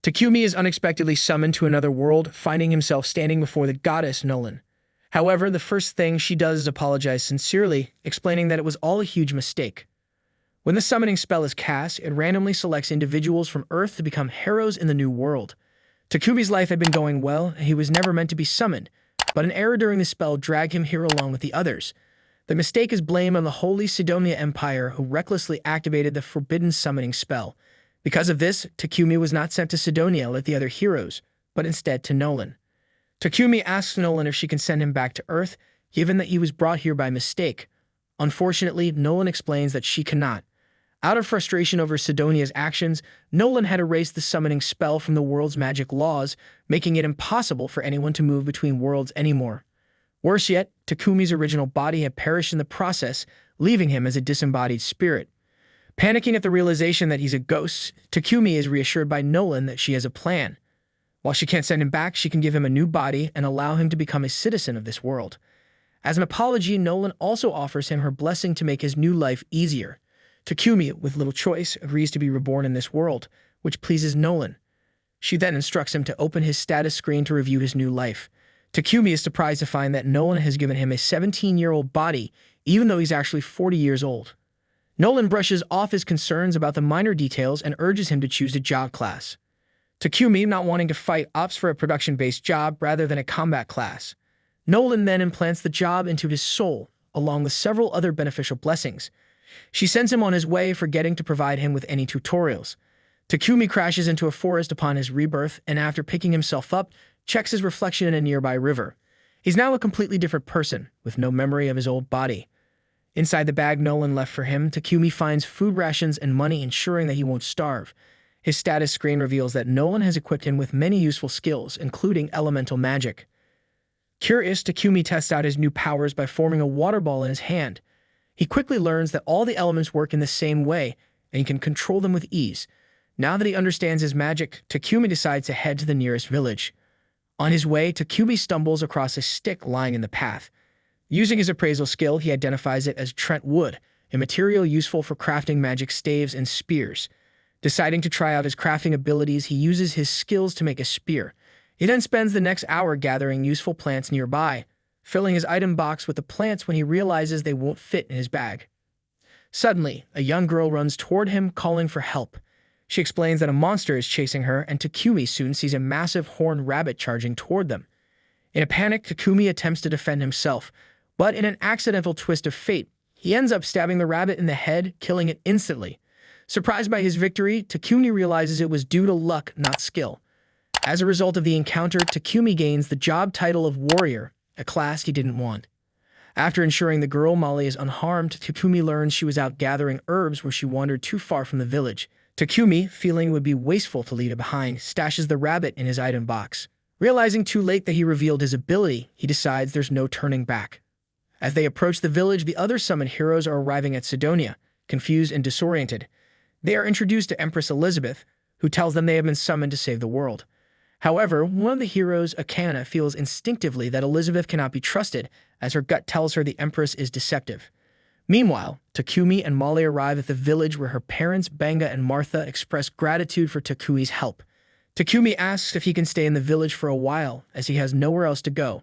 Takumi is unexpectedly summoned to another world, finding himself standing before the goddess Nolan. However, the first thing she does is apologize sincerely, explaining that it was all a huge mistake. When the summoning spell is cast, it randomly selects individuals from Earth to become heroes in the new world. Takumi's life had been going well, and he was never meant to be summoned, but an error during the spell dragged him here along with the others. The mistake is blamed on the Holy Sidonia Empire, who recklessly activated the forbidden summoning spell. Because of this, Takumi was not sent to Sidonia like the other heroes, but instead to Nolan. Takumi asks Nolan if she can send him back to Earth, given that he was brought here by mistake. Unfortunately, Nolan explains that she cannot. Out of frustration over Sidonia's actions, Nolan had erased the summoning spell from the world's magic laws, making it impossible for anyone to move between worlds anymore. Worse yet, Takumi's original body had perished in the process, leaving him as a disembodied spirit. Panicking at the realization that he's a ghost, Takumi is reassured by Nolan that she has a plan. While she can't send him back, she can give him a new body and allow him to become a citizen of this world. As an apology, Nolan also offers him her blessing to make his new life easier. Takumi, with little choice, agrees to be reborn in this world, which pleases Nolan. She then instructs him to open his status screen to review his new life. Takumi is surprised to find that Nolan has given him a 17-year-old body, even though he's actually 40 years old. Nolan brushes off his concerns about the minor details and urges him to choose a job class. Takumi, not wanting to fight, opts for a production-based job rather than a combat class. Nolan then implants the job into his soul, along with several other beneficial blessings. She sends him on his way, forgetting to provide him with any tutorials. Takumi crashes into a forest upon his rebirth, and after picking himself up, checks his reflection in a nearby river. He's now a completely different person, with no memory of his old body. Inside the bag Nolan left for him, Takumi finds food rations and money, ensuring that he won't starve. His status screen reveals that Nolan has equipped him with many useful skills, including elemental magic. Curious, Takumi tests out his new powers by forming a water ball in his hand. He quickly learns that all the elements work in the same way, and he can control them with ease. Now that he understands his magic, Takumi decides to head to the nearest village. On his way, Takumi stumbles across a stick lying in the path. Using his appraisal skill, he identifies it as Trent wood, a material useful for crafting magic staves and spears. Deciding to try out his crafting abilities, he uses his skills to make a spear. He then spends the next hour gathering useful plants nearby, filling his item box with the plants when he realizes they won't fit in his bag. Suddenly, a young girl runs toward him, calling for help. She explains that a monster is chasing her, and Takumi soon sees a massive horned rabbit charging toward them. In a panic, Takumi attempts to defend himself, but in an accidental twist of fate, he ends up stabbing the rabbit in the head, killing it instantly. Surprised by his victory, Takumi realizes it was due to luck, not skill. As a result of the encounter, Takumi gains the job title of warrior, a class he didn't want. After ensuring the girl Molly is unharmed, Takumi learns she was out gathering herbs where she wandered too far from the village. Takumi, feeling it would be wasteful to leave it behind, stashes the rabbit in his item box. Realizing too late that he revealed his ability, he decides there's no turning back. As they approach the village, the other summoned heroes are arriving at Sidonia, confused and disoriented. They are introduced to Empress Elizabeth, who tells them they have been summoned to save the world. However, one of the heroes, Akana, feels instinctively that Elizabeth cannot be trusted, as her gut tells her the Empress is deceptive. Meanwhile, Takumi and Molly arrive at the village where her parents, Banga and Martha, express gratitude for Takumi's help. Takumi asks if he can stay in the village for a while, as he has nowhere else to go.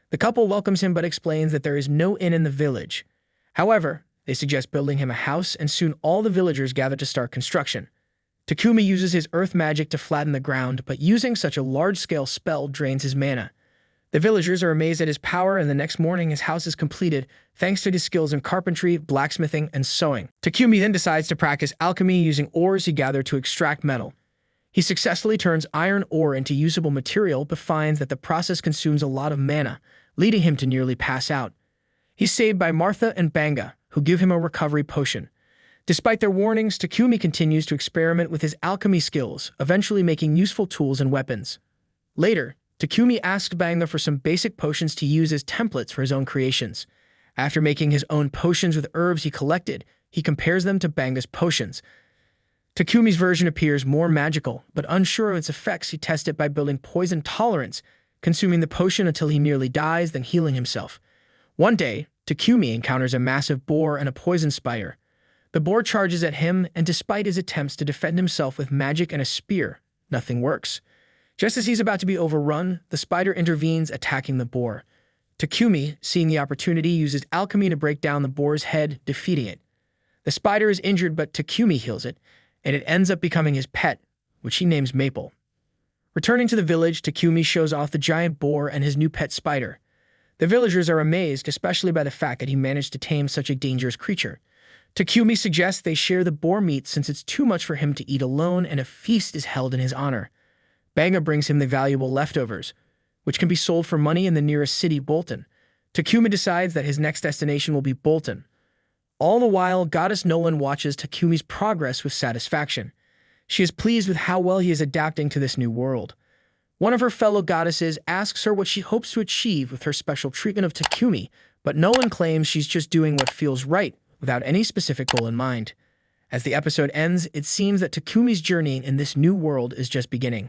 The couple welcomes him but explains that there is no inn in the village. However, they suggest building him a house, and soon all the villagers gather to start construction. Takumi uses his earth magic to flatten the ground, but using such a large-scale spell drains his mana. The villagers are amazed at his power, and the next morning his house is completed, thanks to his skills in carpentry, blacksmithing, and sewing. Takumi then decides to practice alchemy using ores he gathered to extract metal. He successfully turns iron ore into usable material, but finds that the process consumes a lot of mana, leading him to nearly pass out. He's saved by Martha and Banga, who give him a recovery potion. Despite their warnings, Takumi continues to experiment with his alchemy skills, eventually making useful tools and weapons. Later, Takumi asks Banga for some basic potions to use as templates for his own creations. After making his own potions with herbs he collected, he compares them to Banga's potions. Takumi's version appears more magical, but unsure of its effects, he tests it by building poison tolerance, consuming the potion until he nearly dies, then healing himself. One day, Takumi encounters a massive boar and a poison spider. The boar charges at him, and despite his attempts to defend himself with magic and a spear, nothing works. Just as he's about to be overrun, the spider intervenes, attacking the boar. Takumi, seeing the opportunity, uses alchemy to break down the boar's head, defeating it. The spider is injured, but Takumi heals it, and it ends up becoming his pet, which he names Maple. Returning to the village, Takumi shows off the giant boar and his new pet spider. The villagers are amazed, especially by the fact that he managed to tame such a dangerous creature. Takumi suggests they share the boar meat since it's too much for him to eat alone, and a feast is held in his honor. Banga brings him the valuable leftovers, which can be sold for money in the nearest city, Bolton. Takumi decides that his next destination will be Bolton. All the while, Goddess Nolan watches Takumi's progress with satisfaction. She is pleased with how well he is adapting to this new world. One of her fellow goddesses asks her what she hopes to achieve with her special treatment of Takumi, but Nolan claims she's just doing what feels right, without any specific goal in mind. As the episode ends, it seems that Takumi's journey in this new world is just beginning.